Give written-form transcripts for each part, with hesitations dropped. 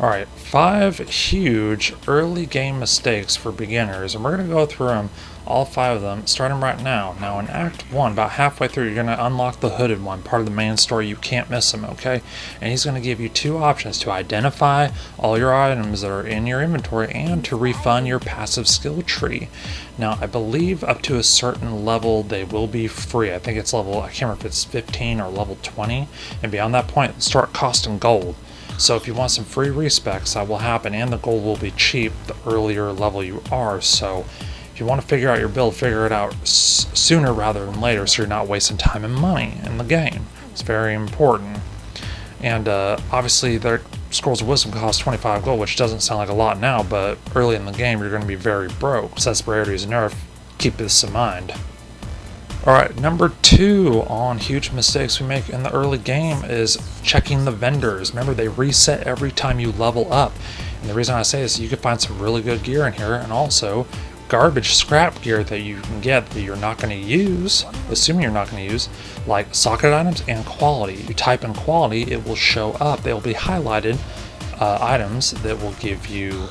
Alright, 5 huge early game mistakes for beginners, and we're going to go through them, all 5 of them, starting right now. Now in Act 1, about halfway through, you're going to unlock the hooded one, part of the main story. You can't miss him, okay? And he's going to give you 2 options: to identify all your items that are in your inventory and to refund your passive skill tree. Now I believe up to a certain level they will be free. I think it's level, I can't remember if it's 15 or level 20, and beyond that point start costing gold. So if you want some free respecs, that will happen, and the gold will be cheap the earlier level you are. So if you want to figure out your build, figure it out sooner rather than later, so you're not wasting time and money in the game. It's very important. And obviously their Scrolls of Wisdom cost 25 gold, which doesn't sound like a lot now, but early in the game you're going to be very broke. Since rarity is nerfed, keep this in mind. Alright, number 2 on huge mistakes we make in the early game is checking the vendors. Remember, they reset every time you level up. And the reason I say this is you can find some really good gear in here, and also garbage scrap gear that you can get that you're not going to use, assuming you're not going to use, like socket items and quality. You type in quality, it will show up. They'll be highlighted items that will give you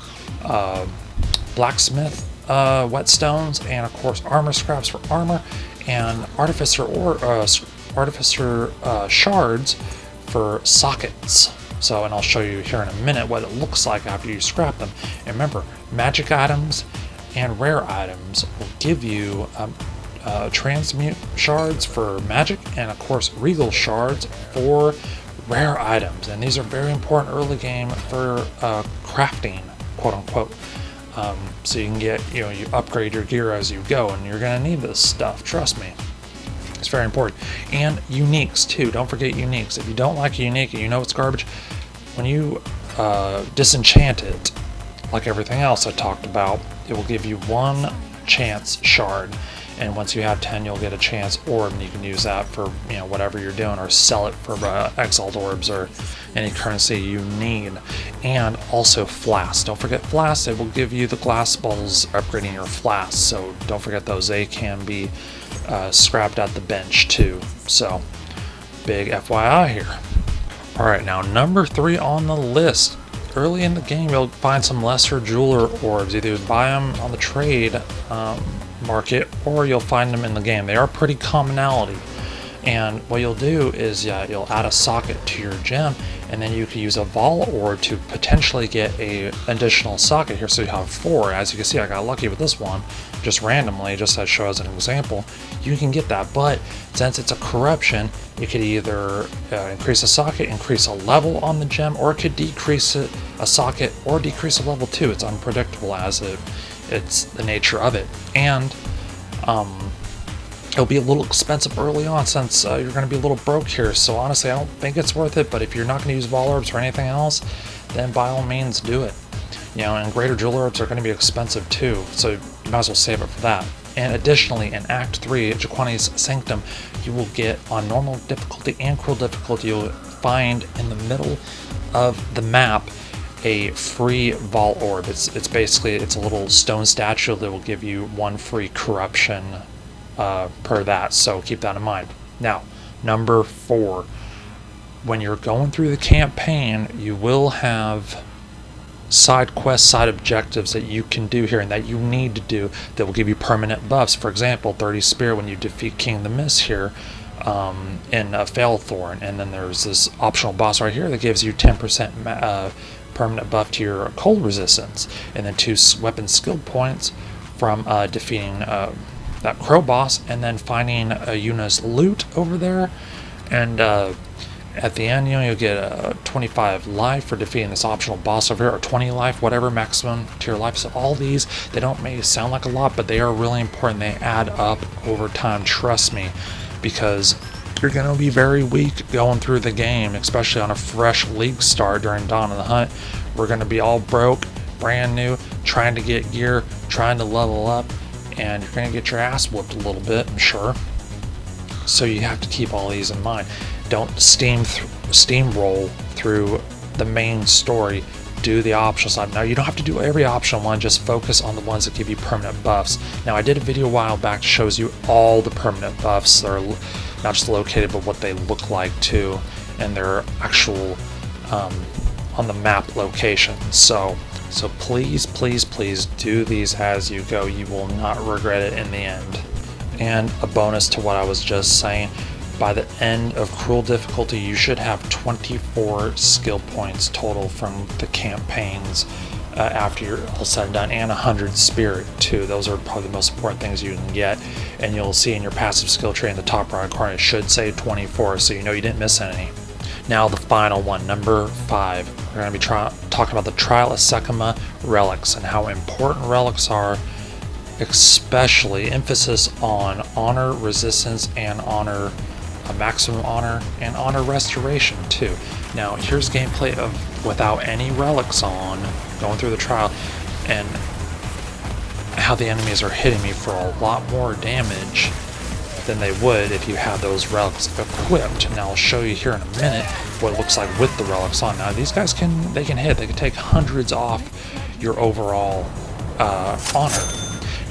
blacksmith whetstones, and of course armor scraps for armor, and artificer shards for sockets. So, and I'll show you here in a minute what it looks like after you scrap them. And remember, magic items and rare items will give you transmute shards for magic, and of course regal shards for rare items. And these are very important early game for crafting, quote unquote. So you can get, you upgrade your gear as you go, and you're going to need this stuff, trust me. It's very important. And uniques too, don't forget uniques. If you don't like a unique and you know it's garbage, when you disenchant it, like everything else I talked about, it will give you 1 chance shard. And once you have 10, you'll get a chance orb, and you can use that for whatever you're doing, or sell it for exiled orbs or any currency you need. And also flasks. Don't forget flasks. It will give you the glass bottles, upgrading your flasks. So don't forget those. They can be scrapped at the bench too. So big FYI here. Alright, now number 3 on the list. Early in the game, you'll find some lesser jeweler orbs. Either buy them on the trade market, or you'll find them in the game. They are pretty commonality, and what you'll do is you'll add a socket to your gem, and then you can use a vol orb to potentially get a additional socket here, so you have 4. As you can see, I got lucky with this one just randomly, just to show as an example. You can get that, but since it's a corruption, it could either increase a socket, increase a level on the gem, or it could decrease a socket or decrease a level too. It's unpredictable as it's the nature of it. And it'll be a little expensive early on, since you're going to be a little broke here. So honestly, I don't think it's worth it, but if you're not going to use vol orbs or anything else, then by all means do it. And greater jewel orbs are going to be expensive too, so you might as well save it for that. And additionally, in Act 3, Jaquani's Sanctum, you will get, on normal difficulty and cruel difficulty, you'll find in the middle of the map a free vol orb. It's basically, it's a little stone statue that will give you 1 free corruption per that, so keep that in mind. Now, number 4, when you're going through the campaign, you will have side quests, side objectives that you can do here and that you need to do that will give you permanent buffs. For example, 30 Spear when you defeat King the Mist here in Failthorn, and then there's this optional boss right here that gives you 10% permanent buff to your cold resistance, and then 2 weapon skill points from defeating that crow boss, and then finding Yuna's loot over there. And at the end, you'll get 25 life for defeating this optional boss over here, or 20 life, whatever maximum to your life. So all these, they don't may sound like a lot, but they are really important. They add up over time, trust me, because you're going to be very weak going through the game, especially on a fresh league start during Dawn of the Hunt. We're going to be all broke, brand new, trying to get gear, trying to level up, and you're going to get your ass whooped a little bit, I'm sure. So you have to keep all these in mind. Don't steamroll through the main story. Do the optional side. Now, you don't have to do every optional one, just focus on the ones that give you permanent buffs. Now, I did a video a while back that shows you all the permanent buffs that are not just located, but what they look like too, and their actual on the map location. So please, please, please do these as you go. You will not regret it in the end. And a bonus to what I was just saying, by the end of Cruel Difficulty, you should have 24 skill points total from the campaigns after you're all said and done, and 100 spirit too. Those are probably the most important things you can get. And you'll see in your passive skill tree in the top right corner, it should say 24, so you know you didn't miss any. Now the final one, number 5. We're going to be talking about the Trial of Sekima relics and how important relics are, especially emphasis on honor resistance and honor maximum honor and honor restoration too. Now here's gameplay of without any relics on, going through the trial, and how the enemies are hitting me for a lot more damage than they would if you had those relics equipped. Now I'll show you here in a minute what it looks like with the relics on. Now these guys can hit, they can take hundreds off your overall honor.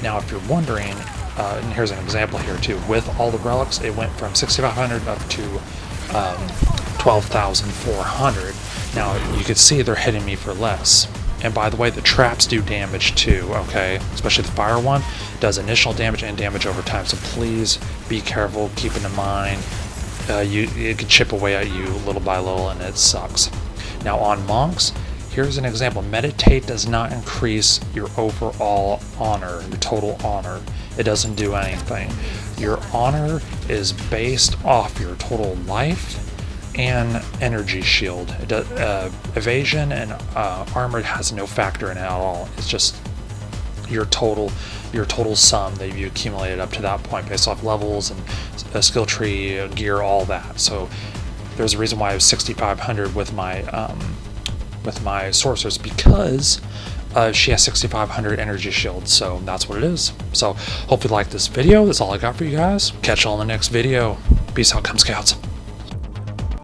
Now if you're wondering, and here's an example here too, with all the relics it went from 6,500 up to 12,400. Now you can see they're hitting me for less. And by the way, the traps do damage too, okay? Especially the fire one does initial damage and damage over time, so please be careful, keep it in mind. It can chip away at you little by little and it sucks. Now on monks, here's an example. Meditate does not increase your overall honor, your total honor. It doesn't do anything. Your honor is based off your total life and energy shield. It does, evasion and armor has no factor in it at all. It's just your total sum that you accumulated up to that point based off levels and a skill tree, gear, all that. So there's a reason why I have 6,500 with my sorceress, because she has 6,500 energy shield, so that's what it is. So hope you liked this video. That's all I got for you guys. Catch you all in the next video. Peace out, Come Scouts.